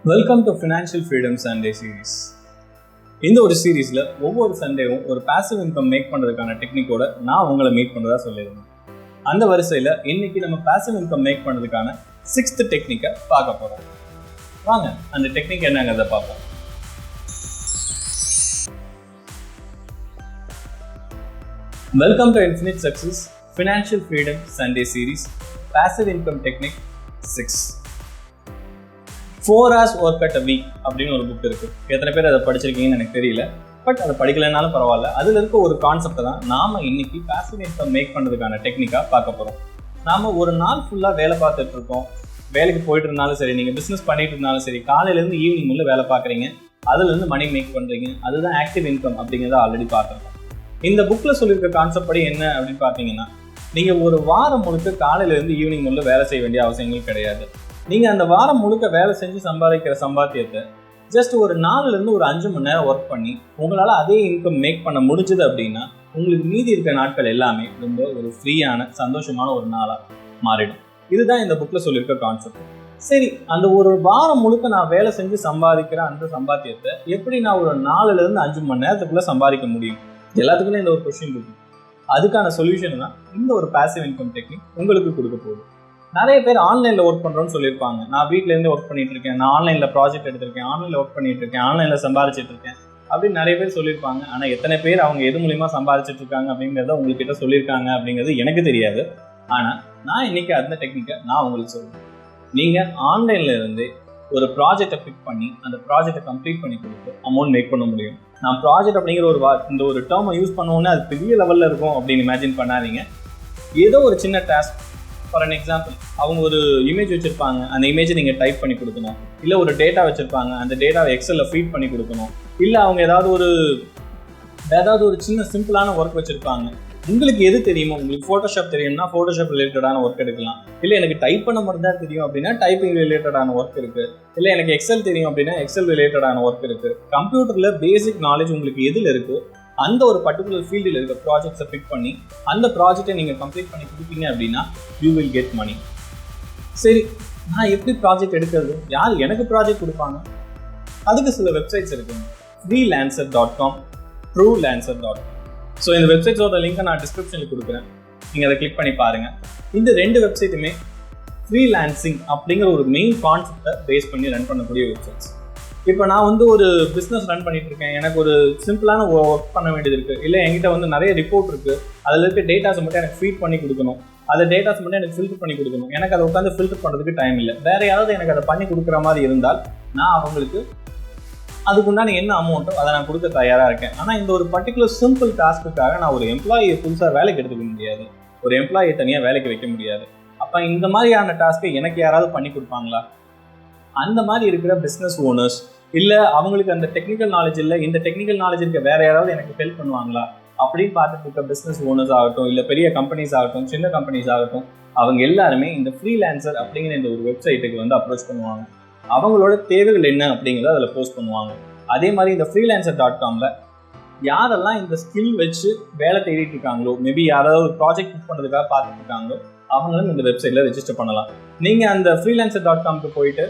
Welcome to financial freedom Sunday series. இந்த ஒரு சீரீஸில் ஒவ்வொரு சண்டேவும் ஒரு பாசிவ் இன்கம் மேக் பண்ணுறதுக்கான டெக்னிக்கோட நான் உங்களை மீட் பண்ணுறதா சொல்லியிருந்தேன். அந்த வரிசையில் இன்னைக்கு நம்ம பாசிவ் இன்கம் மேக் பண்ணுறதுக்கான 6th டெக்னிக்கை பார்க்க போகிறோம். வாங்க அந்த டெக்னிக் என்னங்கிறத பார்ப்போம். Welcome to infinite success financial freedom Sunday series passive income technique 6. 4 hours work at a week அப்படின்னு ஒரு புக் இருக்குது. எத்தனை பேர் அதை படிச்சிருக்கீங்கன்னு எனக்கு தெரியல, பட் அதை படிக்கலைனாலும் பரவாயில்ல. அதில் இருக்க ஒரு கான்செப்டை தான் நாம் இன்னைக்கு பாசிவ் இன்கம் மேக் பண்ணுறதுக்கான டெக்னிக்காக பார்க்க போகிறோம். நாம் ஒரு நாள் ஃபுல்லாக வேலை பார்த்துட்டு இருக்கோம். வேலைக்கு போயிட்டு இருந்தாலும் சரி, நீங்கள் பிஸ்னஸ் பண்ணிட்டு இருந்தாலும் சரி, காலையிலேருந்து ஈவினிங் உள்ள வேலை பார்க்குறீங்க, அதுலேருந்து மணி மேக் பண்ணுறீங்க. அதுதான் ஆக்டிவ் இன்கம் அப்படிங்கிறத ஆல்ரெடி பார்த்துருக்கோம். இந்த புக்கில் சொல்லியிருக்க கான்செப்ட் படி என்ன அப்படின்னு பார்த்தீங்கன்னா, நீங்கள் ஒரு வாரம் முழுக்க காலையிலேருந்து ஈவினிங் உள்ள வேலை செய்ய வேண்டிய அவசியங்கள் கிடையாது. நீங்கள் அந்த வாரம் முழுக்க வேலை செஞ்சு சம்பாதிக்கிற சம்பாத்தியத்தை ஜஸ்ட் ஒரு 4லேருந்து ஒரு 5 மணி நேரம் ஒர்க் பண்ணி உங்களால் அதே இன்கம் மேக் பண்ண முடிஞ்சது அப்படின்னா உங்களுக்கு மீதி இருக்கிற நாட்கள் எல்லாமே ரொம்ப ஒரு ஃப்ரீயான சந்தோஷமான ஒரு நாளாக மாறிடும். இதுதான் இந்த புக்கில் சொல்லியிருக்க கான்செப்ட். சரி, அந்த ஒரு வாரம் முழுக்க நான் வேலை செஞ்சு சம்பாதிக்கிற அந்த சம்பாத்தியத்தை எப்படி நான் ஒரு 4லேருந்து 5 மணி நேரத்துக்குள்ளே சம்பாதிக்க முடியும்? எல்லாத்துக்குமே இந்த ஒரு கொஸ்டின் இருக்கு. அதுக்கான சொல்யூஷன் தான் இந்த ஒரு பாசிவ் இன்கம் டெக்னிக் உங்களுக்கு கொடுக்க போகுது. நிறைய பேர் ஆன்லைனில் ஒர்க் பண்ணுறோன்னு சொல்லியிருப்பாங்க. நான் வீட்டிலேருந்து ஒர்க் பண்ணிட்டு இருக்கேன், நான் ஆன்லைனில் ப்ராஜெக்ட் எடுத்திருக்கேன், ஆன்லைனில் ஒர்க் பண்ணிட்டு இருக்கேன், ஆன்லைனில் சம்பாதிச்சிட்டு இருக்கேன் அப்படின்னு நிறைய பேர் சொல்லியிருப்பாங்க. ஆனால் எத்தனை பேர் அவங்க எது மூலிமா சம்பாதிச்சிட்டு இருக்காங்க அப்படிங்கிறத உங்கள்கிட்ட சொல்லியிருக்காங்க அப்படிங்கிறது எனக்கு தெரியாது. ஆனால் நான் இன்னைக்கு அந்த டெக்னிக்கை நான் உங்களுக்கு சொல்லுவேன். நீங்கள் ஆன்லைனில் இருந்து ஒரு ப்ராஜெக்டை பிக் பண்ணி அந்த ப்ராஜெக்டை கம்ப்ளீட் பண்ணி கொடுத்து அமௌண்ட் மேக் பண்ண முடியும். நான் ப்ராஜெக்ட் அப்படிங்கிற இந்த ஒரு டேர்மை யூஸ் பண்ணுவோன்னே அது பெரிய லெவலில் இருக்கும் அப்படின்னு இமேஜின் பண்ணாதீங்க. ஏதோ ஒரு சின்ன டாஸ்க், ஃபார் அன் எக்ஸாம்பிள், அவங்க ஒரு இமேஜ் வச்சுருப்பாங்க, அந்த இமேஜை நீங்கள் டைப் பண்ணி கொடுக்கணும். இல்லை ஒரு டேட்டா வச்சுருப்பாங்க, அந்த டேட்டாவை எக்ஸலில் ஃபீட் பண்ணி கொடுக்கணும். இல்லை அவங்க ஏதாவது ஒரு சின்ன சிம்பிளான ஒர்க் வச்சுருப்பாங்க. உங்களுக்கு எது தெரியுமோ, உங்களுக்கு ஃபோட்டோஷாப் தெரியும்னா ஃபோட்டோஷாப் ரிலேட்டடான ஒர்க் எடுக்கலாம். இல்லை எனக்கு டைப் பண்ண மட்டும் தான் தெரியும் அப்படின்னா டைப்பிங் ரிலேட்டடான ஒர்க் இருக்குது. இல்லை எனக்கு எக்ஸல் தெரியும் அப்படின்னா எக்ஸல் ரிலேட்டடான ஒர்க் இருக்குது. கம்ப்யூட்டரில் பேசிக் நாலேஜ் உங்களுக்கு எதில் இருக்கோ அந்த ஒரு பர்டிகுலர் ஃபீல்டில் இருக்க ப்ராஜெக்ட்ஸை பிக் பண்ணி அந்த ப்ராஜெக்டை நீங்கள் கம்ப்ளீட் பண்ணி கொடுப்பீங்க அப்படின்னா யூ வில் கெட் மணி. சரி, நான் எப்படி ப்ராஜெக்ட் எடுக்கிறது? யார் எனக்கு ப்ராஜெக்ட் கொடுப்பாங்க? அதுக்கு சில வெப்சைட்ஸ் இருக்குங்க. freelancer.com, truelancer.com. ஸோ இந்த வெப்சைட்ஸோட லிங்கை நான் டிஸ்கிரிப்ஷனில் கொடுக்குறேன், நீங்கள் அதை கிளிக் பண்ணி பாருங்கள். இந்த 2 வெப்சைட்டுமே ஃப்ரீலான்சிங் அப்படிங்கிற ஒரு மெயின் கான்செப்டை பேஸ் பண்ணி ரன் பண்ணக்கூடிய வெப்சைட்ஸ். இப்போ நான் ஒரு பிஸ்னஸ் ரன் பண்ணிட்டு இருக்கேன், எனக்கு ஒரு சிம்பிளான ஒர்க் பண்ண வேண்டியது இருக்குது. இல்லை என்கிட்ட நிறைய ரிப்போர்ட் இருக்குது, அதில் இருக்க டேட்டாஸை மட்டும் எனக்கு ஃபீட் பண்ணி கொடுக்கணும், அந்த டேட்டாஸ் மட்டும் எனக்கு ஃபில்டர் பண்ணி கொடுக்கணும். எனக்கு அதை உட்காந்து ஃபில்டர் பண்ணுறதுக்கு டைம் இல்லை. வேறு யாராவது எனக்கு அதை பண்ணி கொடுக்குற மாதிரி இருந்தால் நான் அவங்களுக்கு அதுக்குண்டான என்ன அமௌண்ட்டோ அதை நான் கொடுக்க தயாராக இருக்கேன். ஆனால் இந்த ஒரு பர்டிகுலர் சிம்பிள் டாஸ்க்குக்காக நான் ஒரு எம்ப்ளாயியை புதுசாக வேலைக்கு எடுத்துக்க முடியாது, ஒரு எம்ப்ளாயியை தனியாக வேலைக்கு வைக்க முடியாது. அப்போ இந்த மாதிரியான டாஸ்க்கை எனக்கு யாராவது பண்ணி கொடுப்பாங்களா? அந்த மாதிரி இருக்கிற பிஸ்னஸ் ஓனர்ஸ், இல்லை அவங்களுக்கு அந்த டெக்னிக்கல் நாலேஜ் இல்லை, இந்த டெக்னிக்கல் நாலேஜ் இருக்க வேற யாராவது எனக்கு ஹெல்ப் பண்ணுவாங்களா அப்படின்னு பார்த்துட்டு இருக்க பிஸ்னஸ் ஓனர்ஸ் ஆகட்டும், இல்லை பெரிய கம்பெனிஸ் ஆகட்டும், சின்ன கம்பெனிஸ் ஆகட்டும், அவங்க எல்லாருமே இந்த ஃப்ரீலான்சர் அப்படிங்கிற இந்த ஒரு வெப்சைட்டுக்கு அப்ரோச் பண்ணுவாங்க. அவங்களோட தேவைகள் என்ன அப்படிங்கிறத அதில் போஸ்ட் பண்ணுவாங்க. அதே மாதிரி இந்த freelancer.comல யாரெல்லாம் இந்த ஸ்கில் வச்சு வேலை தேடிட்டு இருக்காங்களோ, மேபி யாராவது ஒரு ப்ராஜெக்ட் புக் பண்ணுறதுக்காக பார்த்துட்டு இருக்காங்களோ அவங்களும் இந்த வெப்சைட்டில் ரெஜிஸ்டர் பண்ணலாம். நீங்கள் அந்த freelancer.comக்கு போயிட்டு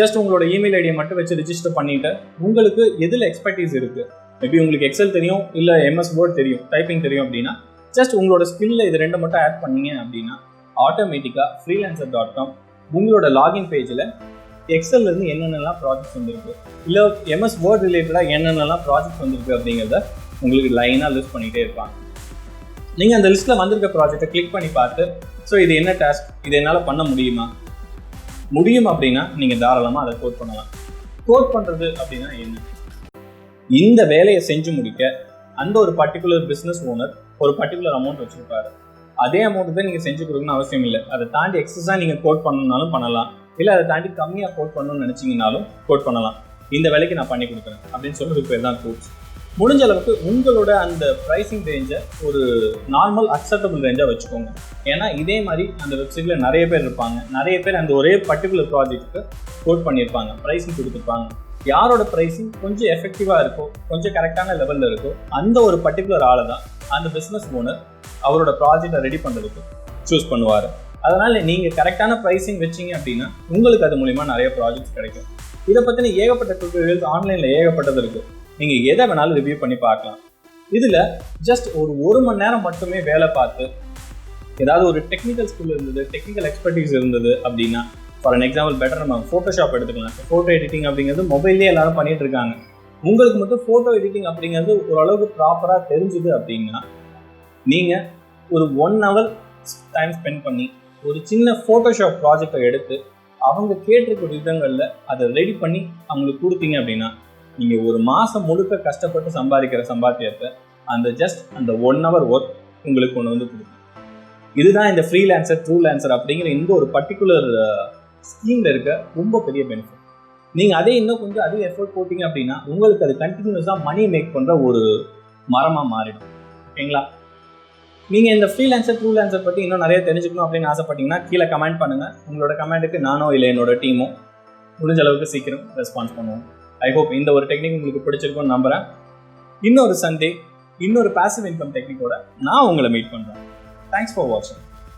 ஜஸ்ட் உங்களோட இமெயில் ஐடியை மட்டும் வச்சு ரிஜிஸ்டர் பண்ணிவிட்டு உங்களுக்கு எதில் எக்ஸ்பர்டீஸ் இருக்குது, மேபி உங்களுக்கு எக்ஸல் தெரியும், இல்லை MS Word தெரியும், டைப்பிங் தெரியும் அப்படின்னா ஜஸ்ட் உங்களோட ஸ்கில்ல இது 2 மட்டும் ஆட் பண்ணீங்க அப்படின்னா ஆட்டோமேட்டிக்காக freelancer.com உங்களோட லாகின் பேஜில் எக்ஸல்லேருந்து என்னென்னலாம் ப்ராஜெக்ட்ஸ் வந்துருக்கு, இல்லை MS Word ரிலேட்டடாக என்னென்னலாம் ப்ராஜெக்ட்ஸ் வந்துருக்கு அப்படிங்கிறத உங்களுக்கு லைனாக லிஸ்ட் பண்ணிகிட்டே இருப்பாங்க. நீங்கள் அந்த லிஸ்ட்டில் வந்திருக்க ப்ராஜெக்டை கிளிக் பண்ணி பார்த்து இது என்ன டாஸ்க், இது என்னால் பண்ண முடியும் அப்படின்னா நீங்கள் தாராளமாக அதை கோட் பண்ணலாம். கோட் பண்ணுறது அப்படின்னா என்ன? இந்த வேலையை செஞ்சு முடிக்க அந்த ஒரு பர்டிகுலர் பிஸ்னஸ் ஓனர் ஒரு பர்டிகுலர் அமௌண்ட் வச்சுருப்பாரு. அதே அமௌண்ட் தான் நீங்கள் செஞ்சு கொடுக்கணும்னு அவசியம் இல்லை. அதை தாண்டி எக்ஸஸாக நீங்கள் கோட் பண்ணணும்னாலும் பண்ணலாம், இல்லை அதை தாண்டி கம்மியாக கோட் பண்ணணும்னு நினச்சிங்கனாலும் கோட் பண்ணலாம். இந்த வேலைக்கு நான் பண்ணி கொடுக்குறேன் அப்படின்னு சொல்லிட்டு பேர் தான் கோட்ஸ். முடிஞ்ச அளவுக்கு உங்களோட அந்த ப்ரைஸிங் ரேஞ்சை ஒரு நார்மல் அக்செப்டபிள் ரேஞ்சாக வச்சுக்கோங்க. ஏன்னா இதே மாதிரி அந்த வெப்சைட்டில் நிறைய பேர் இருப்பாங்க, நிறைய பேர் அந்த ஒரே பர்டிகுலர் ப்ராஜெக்ட்டுக்கு கோட் பண்ணியிருப்பாங்க, ப்ரைஸிங் கொடுத்துருப்பாங்க. யாரோட ப்ரைஸிங் கொஞ்சம் எஃபெக்டிவாக இருக்கோ, கொஞ்சம் கரெக்டான லெவலில் இருக்கோ அந்த ஒரு பர்டிகுலர் ஆளை தான் அந்த பிஸ்னஸ் ஓனர் அவரோட ப்ராஜெக்டை ரெடி பண்ணுறதுக்கு சூஸ் பண்ணுவார். அதனால் நீங்கள் கரெக்டான ப்ரைஸிங் வச்சிங்க அப்படின்னா உங்களுக்கு அது மூலிமா நிறைய ப்ராஜெக்ட்ஸ் கிடைக்கும். இதை பற்றின ஏகப்பட்ட டுட்டோரியல்ஸ் ஆன்லைனில் ஏகப்பட்டது இருக்குது. நீங்கள் எதை வேணாலும் ரிவ்யூ பண்ணி பார்க்கலாம். இதில் ஜஸ்ட் ஒரு மணி நேரம் மட்டுமே வேலை பார்த்து ஏதாவது ஒரு டெக்னிக்கல் ஸ்கில் இருந்தது, டெக்னிக்கல் எக்ஸ்பர்டீஸ் இருந்தது அப்படின்னா, ஃபார் அன் எக்ஸாம்பிள் பெட்டர் நம்ம ஃபோட்டோஷாப் எடுத்துக்கலாம். ஃபோட்டோ எடிட்டிங் அப்படிங்கிறது மொபைல்லேயே எல்லாரும் பண்ணிட்டு இருக்காங்க. உங்களுக்கு மட்டும் ஃபோட்டோ எடிட்டிங் அப்படிங்கிறது ஓரளவுக்கு ப்ராப்பராக தெரிஞ்சுது அப்படின்னா நீங்கள் ஒரு 1 hour டைம் ஸ்பெண்ட் பண்ணி ஒரு சின்ன ஃபோட்டோஷாப் ப்ராஜெக்டை எடுத்து அவங்க கேட்டிருக்க விதங்களில் அதை ரெடி பண்ணி அவங்களுக்கு கொடுத்தீங்க அப்படின்னா நீங்கள் ஒரு மாதம் முழுக்க கஷ்டப்பட்டு சம்பாதிக்கிற சம்பாத்தியத்தை அந்த 1 hour ஒர்க் உங்களுக்கு கொண்டு வந்து கொடுக்கும். இதுதான் இந்த ஃப்ரீலான்சர், ட்ரூலான்சர் அப்படிங்கிற இந்த ஒரு பர்டிகுலர் ஸ்கீமில் இருக்க ரொம்ப பெரிய பெனிஃபிட். நீங்கள் அதே இன்னும் கொஞ்சம் அதிக எஃபோர்ட் போட்டிங்க அப்படின்னா உங்களுக்கு அது கண்டினியூஸாக மணி மேக் பண்ணுற ஒரு மரமாக மாறிடும். ஓகேங்களா? நீங்கள் இந்த ஃப்ரீலான்சர், ட்ரூலான்சர் பற்றி இன்னும் நிறைய தெரிஞ்சுக்கணும் அப்படின்னு ஆசைப்பட்டீங்கன்னா கீழே கமெண்ட் பண்ணுங்கள். உங்களோட கமெண்ட்டுக்கு நானோ இல்லை என்னோட டீமோ முடிஞ்ச அளவுக்கு சீக்கிரம் ரெஸ்பான்ஸ் பண்ணுவோம். ஐ ஹோப் இந்த ஒரு டெக்னிக் உங்களுக்கு பிடிச்சிருக்கும்னு நம்புகிறேன். இன்னொரு சண்டே இன்னொரு பாசிவ் இன்கம் டெக்னிக்கோட நான் உங்களை மீட் பண்ணுறேன். தேங்க்ஸ் ஃபார் வாட்சிங்.